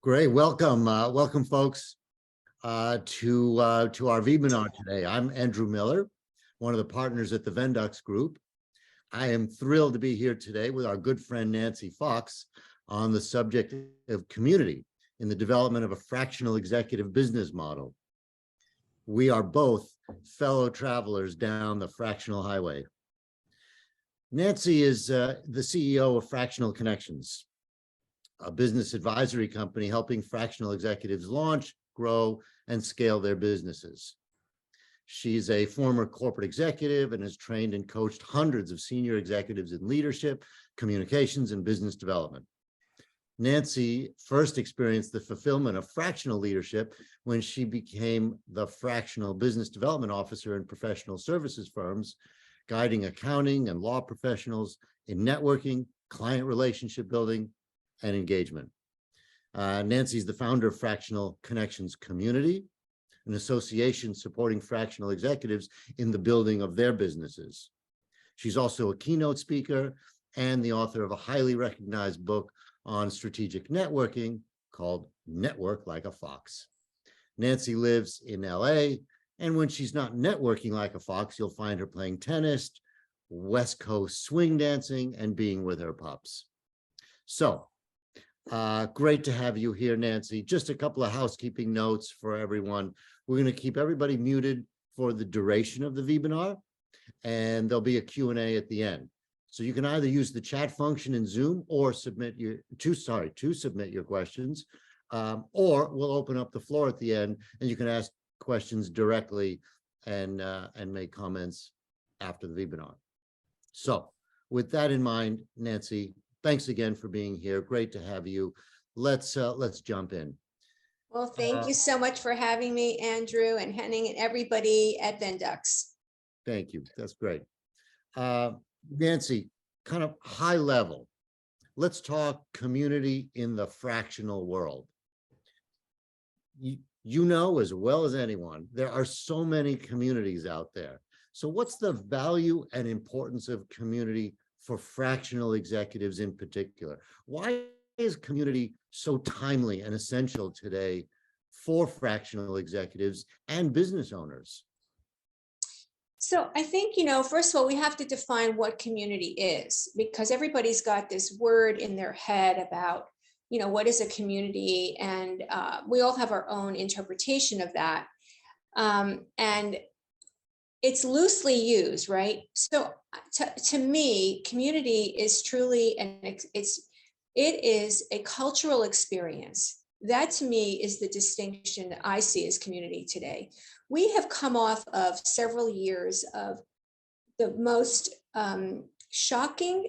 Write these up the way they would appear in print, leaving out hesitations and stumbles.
Great, welcome, folks, to our webinar today. I'm Andrew Miller, one of the partners at the Vendux Group. I am thrilled to be here today with our good friend Nancy Fox on the subject of community in the development of a fractional executive business model. We are both fellow travelers down the fractional highway. Nancy is the CEO of Fractional Connections, a business advisory company helping fractional executives launch, grow, and scale their businesses. She's a former corporate executive and has trained and coached hundreds of senior executives in leadership, communications, and business development. Nancy first experienced the fulfillment of fractional leadership when she became the fractional business development officer in professional services firms, guiding accounting and law professionals in networking, client relationship building, and engagement. Nancy's the founder of Fractional Connections Community, an association supporting fractional executives in the building of their businesses. She's also a keynote speaker and the author of a highly recognized book on strategic networking called Network Like a Fox. Nancy lives in LA, and when she's not networking like a fox, you'll find her playing tennis, West Coast swing dancing, and being with her pups. So, great to have you here, Nancy. Just a couple of housekeeping notes for everyone. We're going to keep everybody muted for the duration of the webinar, and there'll be a Q&A at the end. So you can either use the chat function in Zoom or submit your questions, or we'll open up the floor at the end, and you can ask questions directly and make comments after the webinar. So with that in mind, Nancy, thanks again for being here. Great to have you. Let's jump in. Well, thank you so much for having me, Andrew, and Henning, and everybody at Vendux. Thank you. That's great. Nancy, kind of high level, let's talk community in the fractional world. You know as well as anyone, there are so many communities out there. So what's the value and importance of community for fractional executives in particular? Why is community so timely and essential today for fractional executives and business owners? So I think, first of all, we have to define what community is, because everybody's got this word in their head about, what is a community? And we all have our own interpretation of that. And it's loosely used, right? So to me, community is truly, it is a cultural experience. That to me is the distinction that I see as community today. We have come off of several years of the most shocking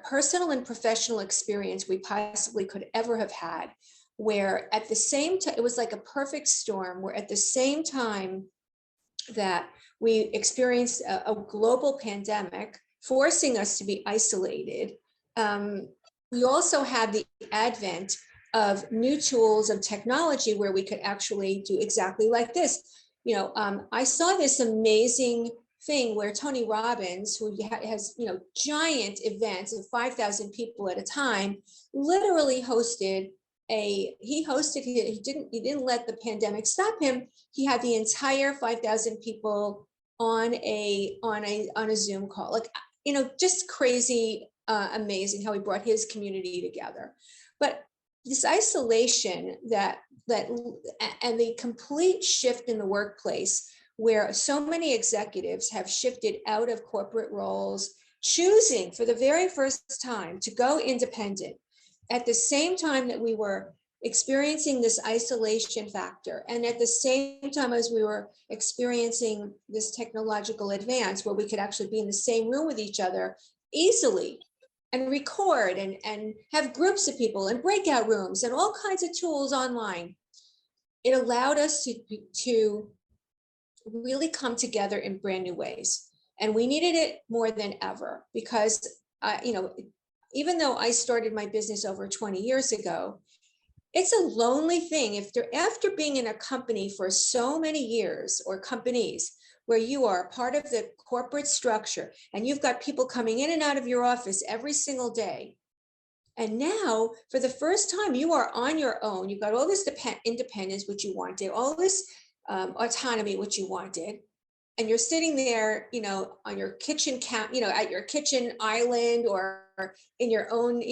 personal and professional experience we possibly could ever have had, where at the same time, it was like a perfect storm, where at the same time that we experienced a global pandemic forcing us to be isolated, we also had the advent of new tools of technology where we could actually do exactly like this. I saw this amazing thing where Tony Robbins, who has giant events of 5,000 people at a time, literally he didn't let the pandemic stop him. He had the entire 5,000 people on a Zoom call. Like, just crazy, amazing how he brought his community together. But this isolation and the complete shift in the workplace, where so many executives have shifted out of corporate roles, choosing for the very first time to go independent, at the same time that we were experiencing this isolation factor, and at the same time as we were experiencing this technological advance where we could actually be in the same room with each other easily and record and have groups of people and breakout rooms and all kinds of tools online, it allowed us to really come together in brand new ways. And we needed it more than ever, because even though I started my business over 20 years ago, it's a lonely thing after being in a company for so many years, or companies, where you are part of the corporate structure and you've got people coming in and out of your office every single day. And now, for the first time, you are on your own. You've got all this independence, which you wanted, all this autonomy, which you wanted. And you're sitting there, on your kitchen at your kitchen island, or in your own,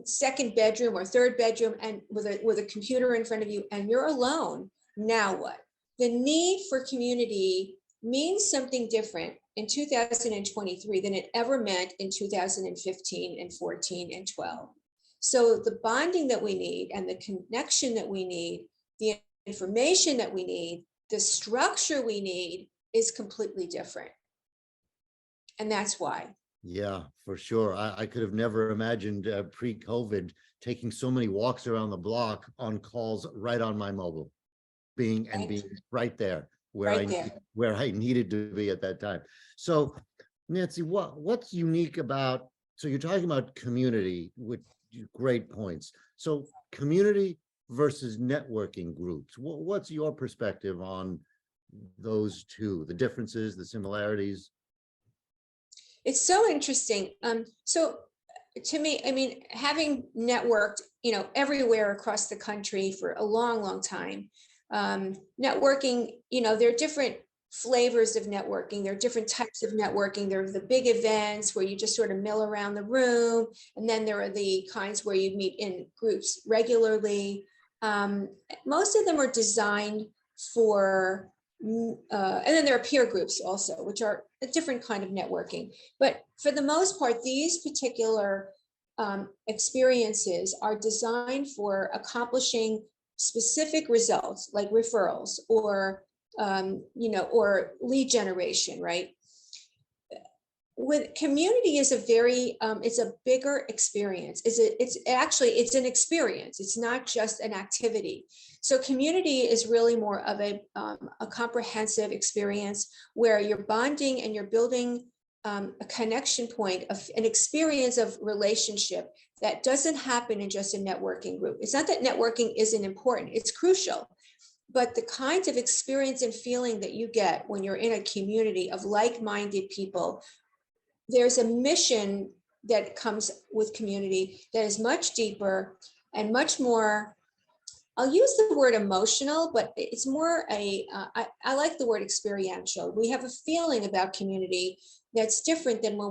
second bedroom or third bedroom, and with a computer in front of you, and you're alone. Now what? The need for community means something different in 2023 than it ever meant in 2015 and 14 and 12. So the bonding that we need, and the connection that we need, the information that we need, the structure we need is completely different. And that's why. Yeah, for sure. I could have never imagined pre-COVID taking so many walks around the block on calls right on my mobile, being right there where I needed to be at that time. So, Nancy, what's unique about, so you're talking about community with great points. So community versus networking groups. What's your perspective on those two, the differences, the similarities? It's so interesting. So to me, I mean, having networked, everywhere across the country for a long, long time, networking, there are different flavors of networking. There are different types of networking. There are the big events where you just sort of mill around the room. And then there are the kinds where you meet in groups regularly. Most of them are designed for, and then there are peer groups also, which are a different kind of networking. But for the most part, these particular experiences are designed for accomplishing specific results, like referrals or or lead generation, right? With community is a very, it's a bigger experience. It's an experience. It's not just an activity. So community is really more of a comprehensive experience where you're bonding and you're building a connection point of an experience of relationship that doesn't happen in just a networking group. It's not that networking isn't important, it's crucial. But the kinds of experience and feeling that you get when you're in a community of like-minded people, there's a mission that comes with community that is much deeper and much more, I'll use the word emotional, but it's more I like the word experiential. We have a feeling about community that's different than when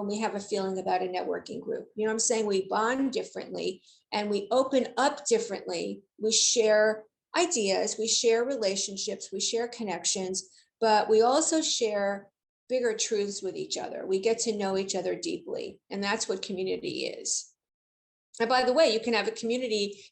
we have a feeling about a networking group. You know what I'm saying? We bond differently and we open up differently. We share ideas, we share relationships, we share connections, but we also share bigger truths with each other. We get to know each other deeply, and that's what community is. And by the way, you can have a community,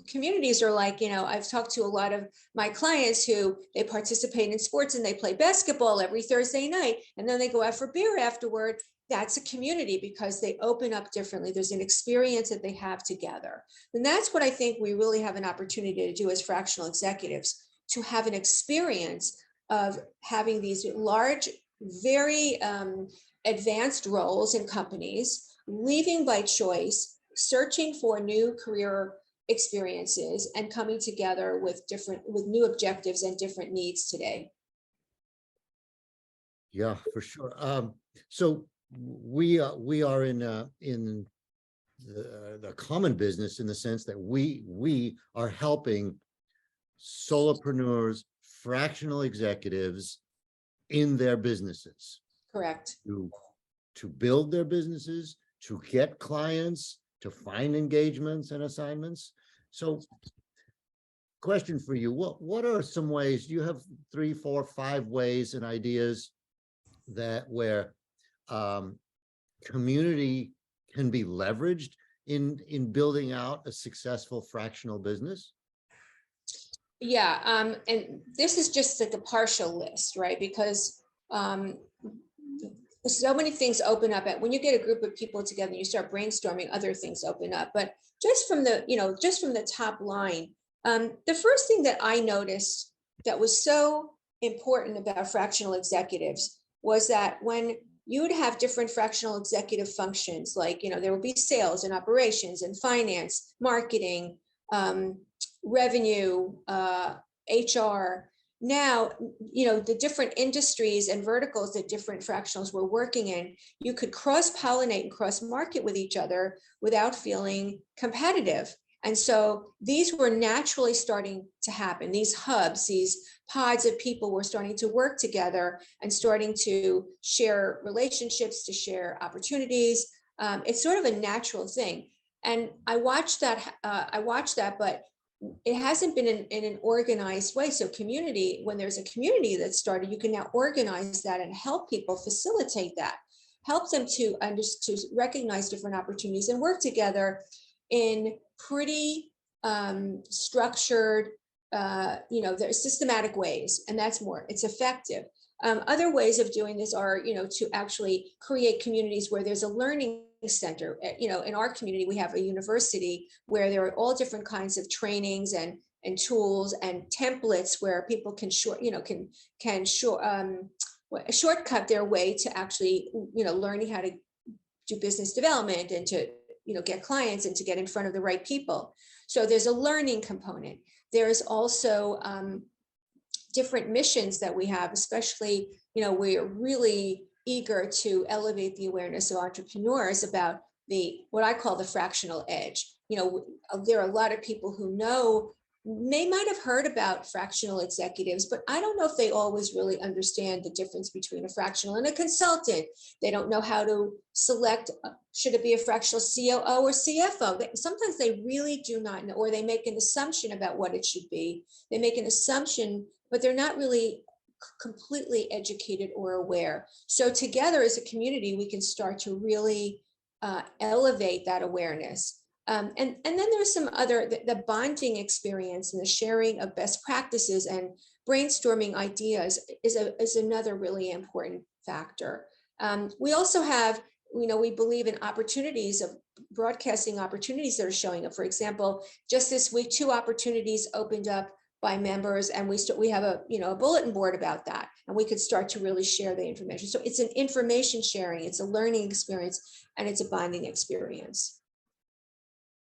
communities are like, I've talked to a lot of my clients who they participate in sports and they play basketball every Thursday night, and then they go out for beer afterward. That's a community because they open up differently. There's an experience that they have together. And that's what I think we really have an opportunity to do as fractional executives, to have an experience of having these large, very advanced roles in companies, leaving by choice, searching for new career experiences, and coming together with new objectives and different needs today. Yeah, for sure. So we are in the common business in the sense that we are helping solopreneurs, fractional executives in their businesses. Correct. To build their businesses, to get clients, to find engagements and assignments. So question for you, what are some ways, do you have 3, 4, 5 ways and ideas where community can be leveraged in building out a successful fractional business? Yeah, and this is just like a partial list, right? Because so many things open up when you get a group of people together and you start brainstorming, other things open up. But just from the top line, the first thing that I noticed that was so important about fractional executives was that when you would have different fractional executive functions, like, there would be sales and operations and finance, marketing, revenue, HR, now, the different industries and verticals that different fractionals were working in, you could cross-pollinate and cross-market with each other without feeling competitive. And so these were naturally starting to happen. These hubs, these pods of people were starting to work together and starting to share relationships, to share opportunities. It's sort of a natural thing. And I watched that, but it hasn't been in an organized way. So community, when there's a community that started, you can now organize that and help people facilitate that, help them to recognize different opportunities and work together in pretty structured, there's systematic ways, and that's more, it's effective. Other ways of doing this are, to actually create communities where there's a learning center. In our community, we have a university where there are all different kinds of trainings and tools and templates where people can shortcut their way to actually, learning how to do business development and to, get clients and to get in front of the right people. So there's a learning component. There's also different missions that we have, especially, we're really eager to elevate the awareness of entrepreneurs about what I call the fractional edge. There are a lot of people who might have heard about fractional executives, but I don't know if they always really understand the difference between a fractional and a consultant. They don't know how to select, should it be a fractional COO or CFO? Sometimes they really do not know, or they make an assumption about what it should be. They make an assumption, but they're not really completely educated or aware. So together as a community, we can start to really elevate that awareness. And then there's some other, the bonding experience and the sharing of best practices and brainstorming ideas is another really important factor. We also have, we believe in opportunities of broadcasting opportunities that are showing up. For example, just this week, 2 opportunities opened up by members, and we have a bulletin board about that, and we could start to really share the information. So it's an information sharing, it's a learning experience, and it's a bonding experience.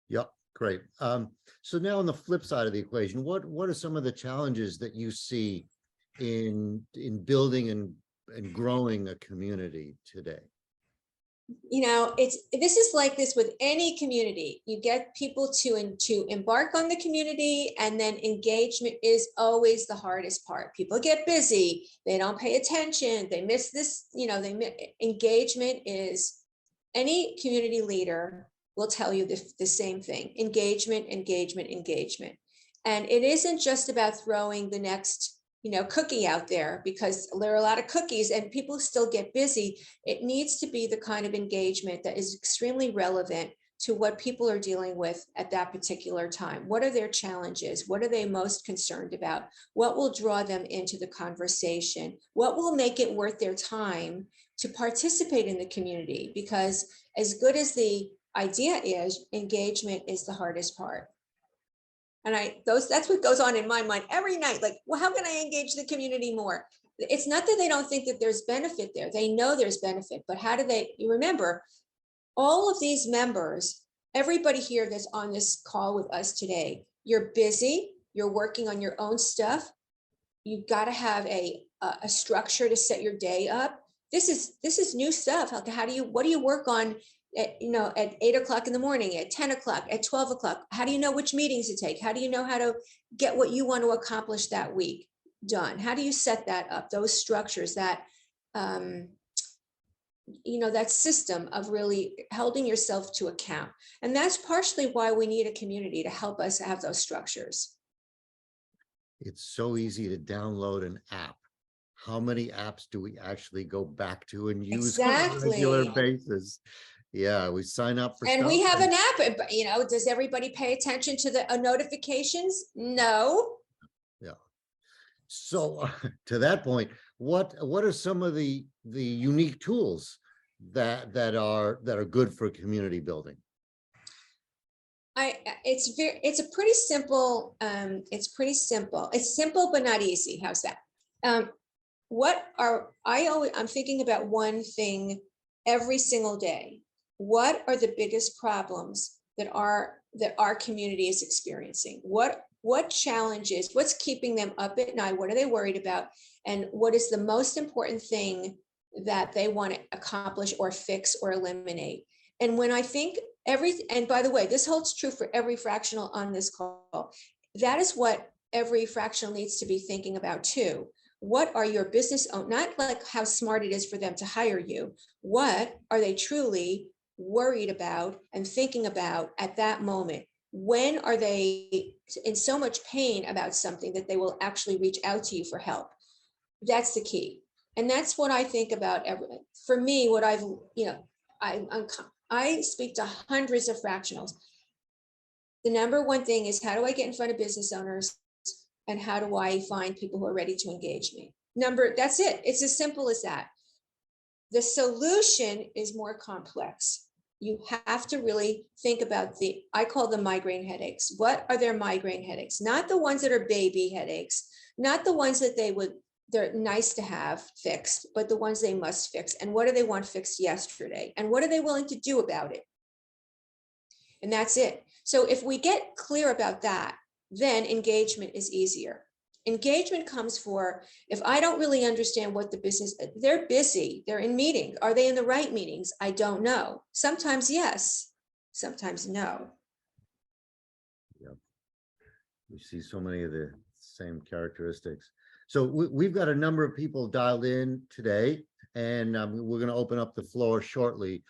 Yep, great. So now on the flip side of the equation, what are some of the challenges that you see in building and growing a community today? This is like this with any community. You get people to embark on the community, and then engagement is always the hardest part. People get busy, they don't pay attention, they miss this, engagement is, any community leader will tell you the same thing: engagement, engagement, engagement. And it isn't just about throwing the next cookie out there, because there are a lot of cookies and people still get busy. It needs to be the kind of engagement that is extremely relevant to what people are dealing with at that particular time. What are their challenges? What are they most concerned about? What will draw them into the conversation? What will make it worth their time to participate in the community? Because as good as the idea is, engagement is the hardest part. And that's what goes on in my mind every night. Like, well, how can I engage the community more? It's not that they don't think that there's benefit there. They know there's benefit, but how do you remember, all of these members, everybody here that's on this call with us today, you're busy, you're working on your own stuff. You've got to have a structure to set your day up. This is new stuff. What do you work on at 8 o'clock in the morning, at 10 o'clock, at 12 o'clock? How do you know which meetings to take? How do you know how to get what you want to accomplish that week done? How do you set that up? Those structures, that that system of really holding yourself to account. And that's partially why we need a community to help us have those structures. It's so easy to download an app. How many apps do we actually go back to and use on a regular basis? Yeah, we sign up for and stuff we have an app, but does everybody pay attention to the notifications? No. Yeah. So to that point, what are some of the unique tools that are good for community building? It's pretty simple. It's simple but not easy. How's that? I'm thinking about one thing every single day. What are the biggest problems that our community is experiencing? What challenges, what's keeping them up at night? What are they worried about? And what is the most important thing that they want to accomplish or fix or eliminate? And when I think and by the way, this holds true for every fractional on this call. That is what every fractional needs to be thinking about too. What are your business owners, not like how smart it is for them to hire you. What are they truly worried about and thinking about at that moment? When are they in so much pain about something that they will actually reach out to you for help? That's the key. And that's what I think about for me, what I've, I speak to hundreds of fractionals. The number one thing is, how do I get in front of business owners, and how do I find people who are ready to engage me? That's it. It's as simple as that. The solution is more complex. You have to really think about I call them migraine headaches. What are their migraine headaches? Not the ones that are baby headaches, not the ones that they're nice to have fixed, but the ones they must fix. And what do they want fixed yesterday? And what are they willing to do about it? And that's it. So if we get clear about that, then engagement is easier. Engagement comes if I don't really understand what the business, they're busy, they're in meetings. Are they in the right meetings? I don't know. Sometimes yes, sometimes no. Yep. We see so many of the same characteristics. So we've got a number of people dialed in today, and we're going to open up the floor shortly.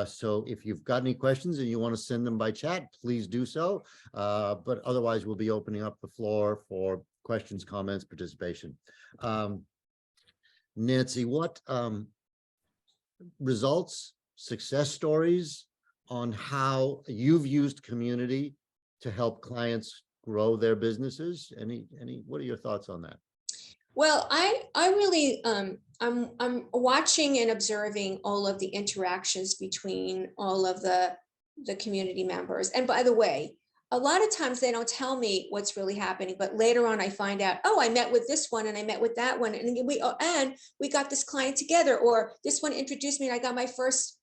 So if you've got any questions and you want to send them by chat, please do so. But otherwise, we'll be opening up the floor for questions, comments, participation. Nancy, what results, success stories on how you've used community to help clients grow their businesses? What are your thoughts on that? Well, I really, I'm watching and observing all of the interactions between all of the community members. And by the way, a lot of times they don't tell me what's really happening, but later on I find out, oh, I met with this one and I met with that one, and we got this client together, or this one introduced me and I got my first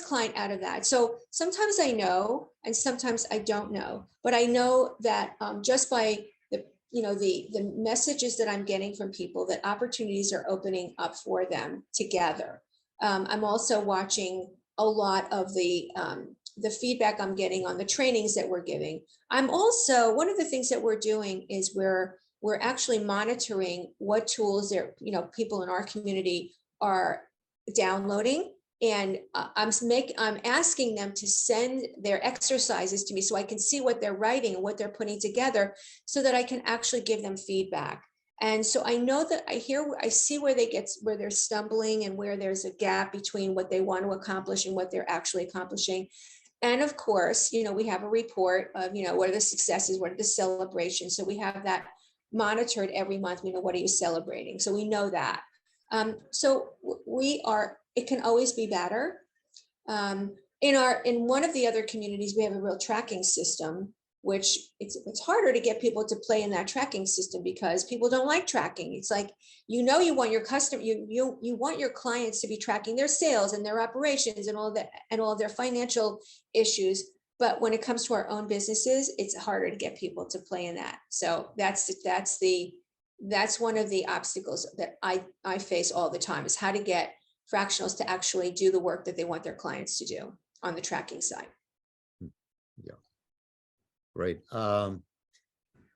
client out of that. So sometimes I know, and sometimes I don't know, but I know that just by the messages that I'm getting from people, that opportunities are opening up for them together. I'm also watching a lot of the feedback I'm getting on the trainings that we're giving. I'm also, one of the things that we're doing is we're actually monitoring what tools people in our community are downloading. And I'm asking them to send their exercises to me so I can see what they're writing and what they're putting together, so that I can actually give them feedback. And so I know that I see where they're stumbling and where there's a gap between what they want to accomplish and what they're actually accomplishing. And of course, we have a report of, what are the successes, what are the celebrations. So we have that monitored every month. We know, what are you celebrating? So we know that. It can always be better. In one of the other communities, we have a real tracking system, which it's harder to get people to play in that tracking system because people don't like tracking. It's like, you want your customer, you want your clients to be tracking their sales and their operations and all that, and all of their financial issues. But when it comes to our own businesses, it's harder to get people to play in that. So that's one of the obstacles that I face all the time, is how to get fractionals to actually do the work that they want their clients to do on the tracking side. Yeah. Great.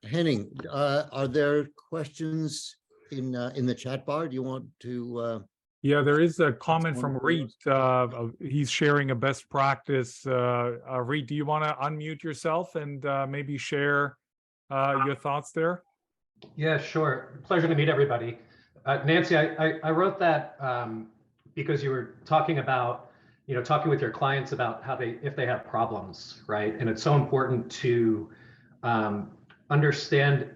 Henning, are there questions in the chat bar? Do you want to? Yeah, there is a comment from Reed. He's sharing a best practice. Reed, do you want to unmute yourself and maybe share your thoughts there? Yeah, sure. Pleasure to meet everybody. Nancy, I wrote that because you were talking about, talking with your clients about if they have problems, right? And it's so important to understand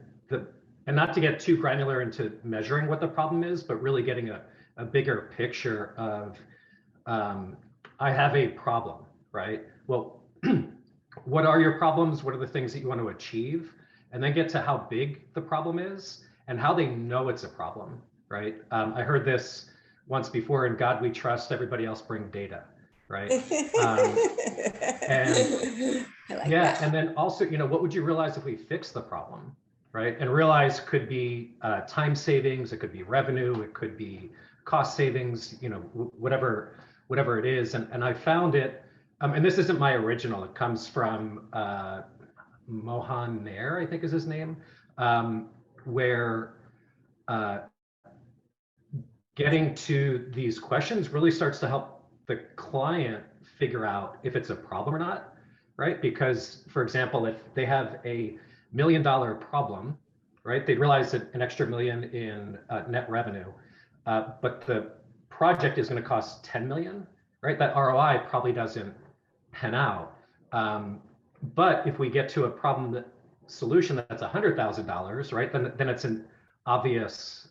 and not to get too granular into measuring what the problem is, but really getting a bigger picture of, I have a problem, right? Well, what are your problems? What are the things that you want to achieve? And then get to how big the problem is and how they know it's a problem, right? I heard this once before: in God we trust, everybody else bring data, right? I like Yeah, that. and then also, what would you realize if we fix the problem, right? And realize could be time savings, it could be revenue, it could be cost savings, whatever it is. And I found it, and this isn't my original, it comes from Mohan Nair, I think is his name, where getting to these questions really starts to help the client figure out if it's a problem or not, right? Because, for example, if they have a $1 million problem, right, they'd realize that an extra $1 million in net revenue, but the project is going to cost 10 million, right? That ROI probably doesn't pan out. But if we get to a solution that's $100,000, right, then it's an obvious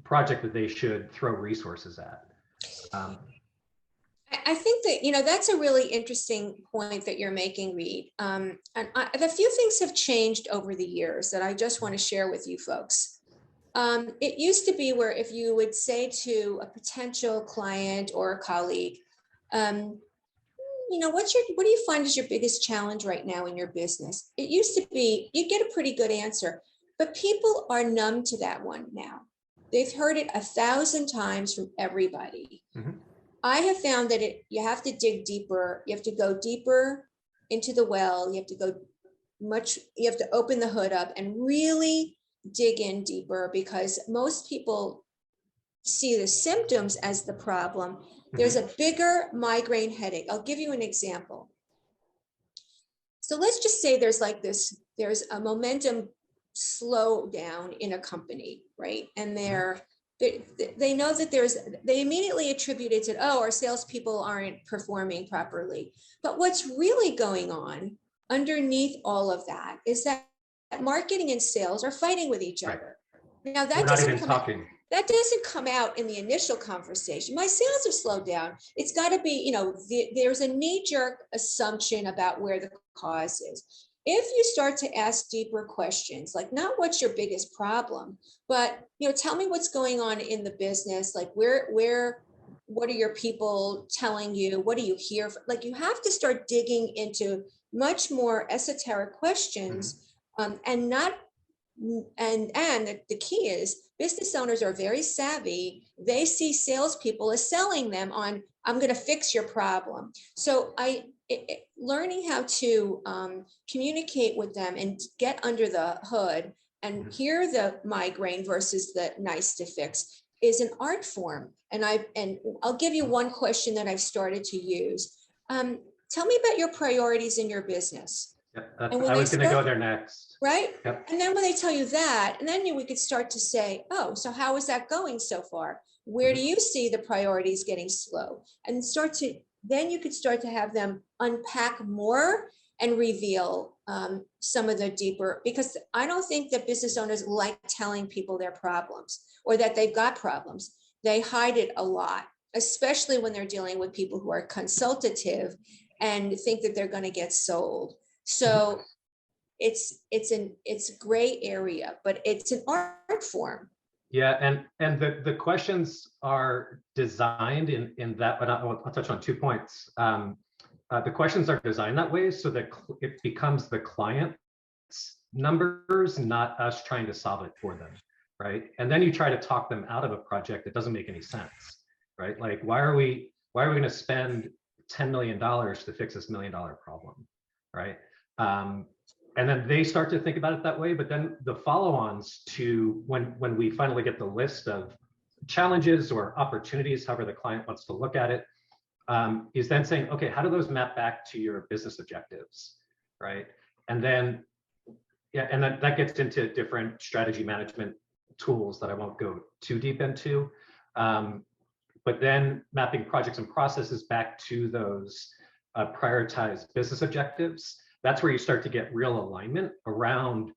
project that they should throw resources at. I think that, that's a really interesting point that you're making, Reed. And a few things have changed over the years that I just want to share with you folks. It used to be where if you would say to a potential client or a colleague, what do you find is your biggest challenge right now in your business? It used to be, you get a pretty good answer, but people are numb to that one now. They've heard it 1,000 times from everybody. Mm-hmm. I have found that you have to dig deeper. You have to go deeper into the well. You have to open the hood up and really dig in deeper, because most people see the symptoms as the problem. There's a bigger migraine headache. I'll give you an example. So let's just say there's a momentum slowdown in a company, right? And they know that they immediately attribute it to, our salespeople aren't performing properly. But what's really going on underneath all of that is that marketing and sales are fighting with each other. Now that doesn't come out in the initial conversation. My sales have slowed down. It's got to be, there's a knee-jerk assumption about where the cause is. If you start to ask deeper questions, like not what's your biggest problem, but tell me what's going on in the business, like what are your people telling you? What do you hear? Like you have to start digging into much more esoteric questions, and the key is business owners are very savvy. They see salespeople as selling them on, I'm going to fix your problem. So learning how to communicate with them and get under the hood and hear the migraine versus the nice to fix is an art form. And I'll give you one question that I've started to use. Tell me about your priorities in your business. Yep, I was going to go there next. Right? Yep. And then when they tell you that, and then we could start to say, so how is that going so far? Where do you see the priorities getting slow? And then you could start to have them unpack more and reveal some of the deeper, because I don't think that business owners like telling people their problems or that they've got problems. They hide it a lot, especially when they're dealing with people who are consultative and think that they're going to get sold. So it's a gray area, but it's an art form. Yeah, and the questions are designed in that, but I'll touch on 2 points. The questions are designed that way so that it becomes the client's numbers, not us trying to solve it for them, right? And then you try to talk them out of a project that doesn't make any sense, right? Like, why are we going to spend $10 million to fix this $1 million problem, right? And then they start to think about it that way, but then the follow-ons to when we finally get the list of challenges or opportunities, however the client wants to look at it, is then saying, okay, how do those map back to your business objectives, right? And then that gets into different strategy management tools that I won't go too deep into. But then mapping projects and processes back to those prioritized business objectives. That's where you start to get real alignment around,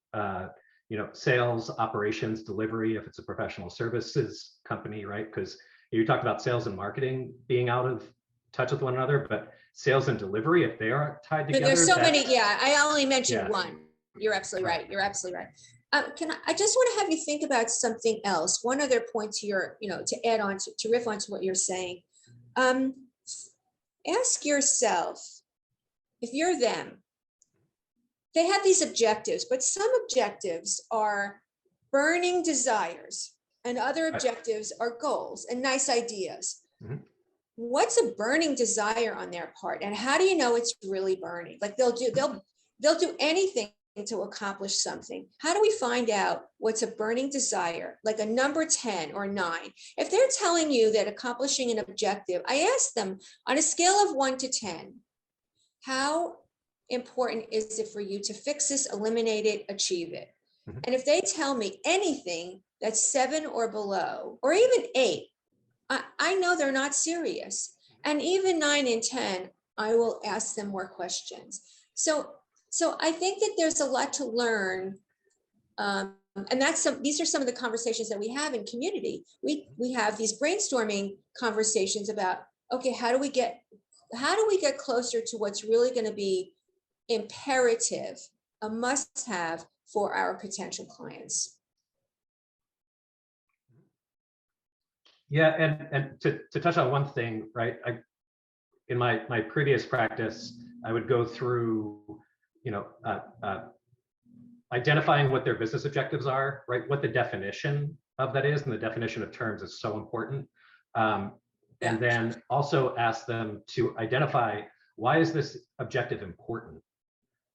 sales, operations, delivery, if it's a professional services company, right? Because you talked about sales and marketing being out of touch with one another, but sales and delivery, if they are tied together. But there's so many, I only mentioned one. You're absolutely right. You're absolutely right. I just want to have you think about something else. One other point to to add on, to riff onto what you're saying. ask yourself, if you're them, they have these objectives, but some objectives are burning desires and other objectives are goals and nice ideas. Mhm. What's a burning desire on their part? And how do you know it's really burning? Like they'll do anything to accomplish something. How do we find out what's a burning desire, like a number 10 or 9? If they're telling you that accomplishing an objective, I ask them on a scale of 1 to 10, how important is it for you to fix this, eliminate it, achieve it? Mhm. And if they tell me anything that's 7 or below, or even 8, I know they're not serious. And even 9 and 10, I will ask them more questions. So I think that there's a lot to learn. And these are some of the conversations that we have in community. We have these brainstorming conversations about, okay, how do we get closer to what's really going to be imperative, a must-have for our potential clients? Yeah, and to touch on one thing, right? In my previous practice, I would go through, identifying what their business objectives are, right? What the definition of that is, and the definition of terms is so important. And then also ask them to identify, why is this objective important,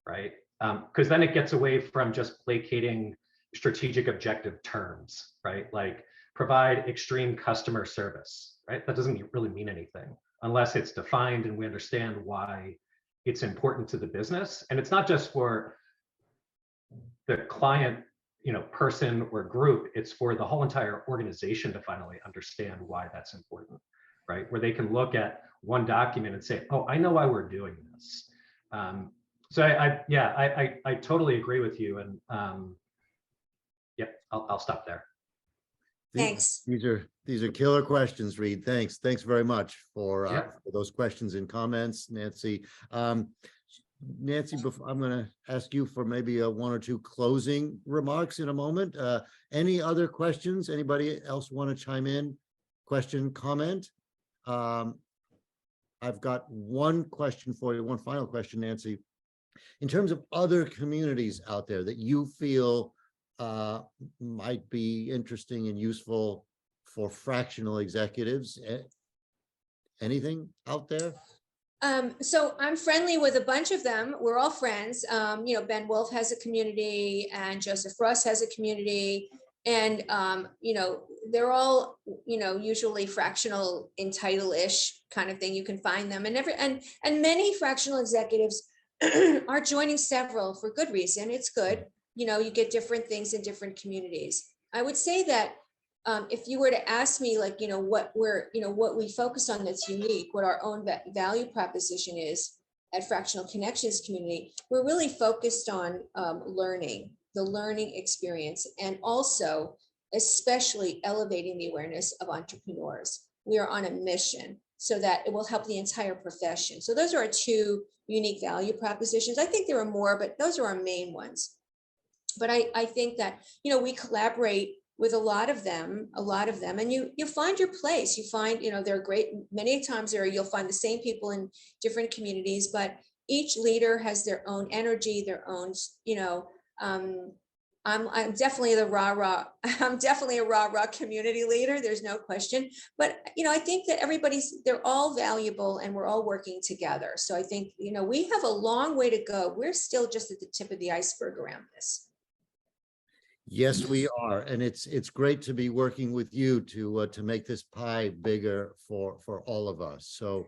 right? Because then it gets away from just placating strategic objective terms, right? Like provide extreme customer service, right? That doesn't really mean anything unless it's defined and we understand why it's important to the business. And it's not just for the client, person or group, it's for the whole entire organization to finally understand why that's important, right? Where they can look at one document and say, oh, I know why we're doing this. So I totally agree with you. And I'll stop there. Thanks. These are killer questions, Reed. Thanks very much for those questions and comments, Nancy. Nancy, I'm going to ask you for maybe one or two closing remarks in a moment. Any other questions? Anybody else want to chime in? Question, comment? I've got one question for you, one final question, Nancy. In terms of other communities out there that you feel might be interesting and useful for fractional executives, anything out there? So I'm friendly with a bunch of them. We're all friends. Ben Wolf has a community and Joseph Russ has a community, and they're all, usually fractional in title-ish kind of thing. You can find them, and many fractional executives are joining several for good reason. It's good. You get different things in different communities. I would say that if you were to ask me, like, what we focus on that's unique, what our own value proposition is at Fractional Connections community, we're really focused on the learning experience, and also especially elevating the awareness of entrepreneurs. We are on a mission so that it will help the entire profession. So those are our two unique value propositions. I think there are more, but those are our main ones. But I think that, we collaborate with a lot of them, and you find your place. You find, they're great. Many times you'll find the same people in different communities, but each leader has their own energy, their own, I'm definitely the rah-rah. I'm definitely a rah-rah community leader. There's no question. But, I think that they're all valuable and we're all working together. So I think, we have a long way to go. We're still just at the tip of the iceberg around this. Yes, we are, and it's great to be working with you to make this pie bigger for all of us. So,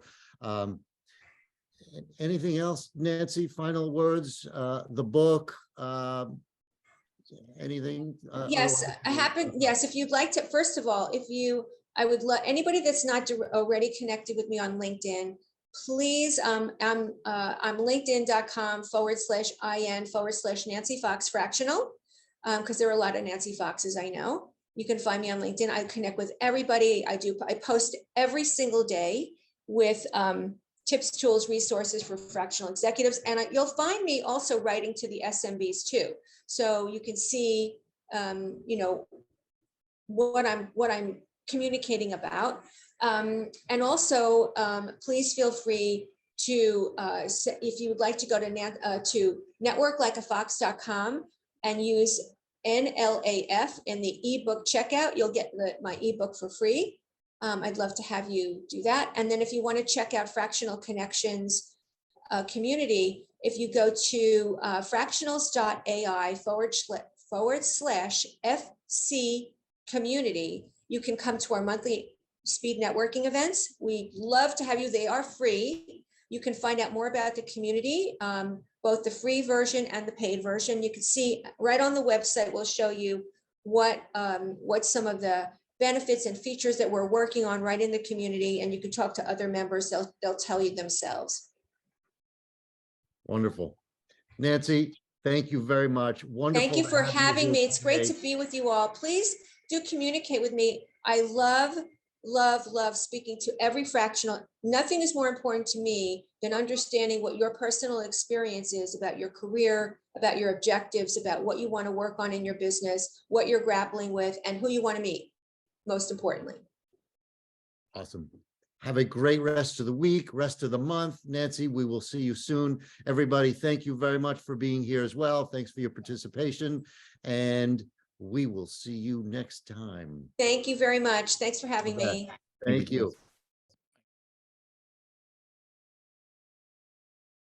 anything else, Nancy? Final words? The book? Anything? Yes, yes. If you'd like to, first of all, I would love anybody that's not already connected with me on LinkedIn. Please, I'm linkedin.com/IN/Nancy Fox Fractional. Because there are a lot of Nancy Foxes I know. You can find me on LinkedIn. I connect with everybody. I post every single day with tips, tools, resources for fractional executives. And you'll find me also writing to the SMBs too. So you can see, what I'm communicating about. And also, please feel free to, if you would like to go to networklikeafox.com and use NLAF in the ebook checkout, you'll get my ebook for free. I'd love to have you do that. And then if you want to check out Fractional Connections community, if you go to fractionals.ai/FC community, you can come to our monthly speed networking events. We love to have you. They are free. You can find out more about the community, both the free version and the paid version. You can see right on the website, we'll show you what some of the benefits and features that we're working on right in the community, and you can talk to other members. They'll tell you themselves. Wonderful. Nancy, thank you very much. Wonderful. Thank you for having me. It's great to today. be with you all. Please do communicate with me. I love speaking to every fractional. Nothing is more important to me than understanding what your personal experience is about your career, about your objectives, about what you want to work on in your business, what you're grappling with, and who you want to meet, most importantly. Awesome. Have a great rest of the week, rest of the month. Nancy, we will see you soon. Everybody, thank you very much for being here as well. Thanks for your participation, and we will see you next time. Thank you very much. Thanks for having me. Thank you.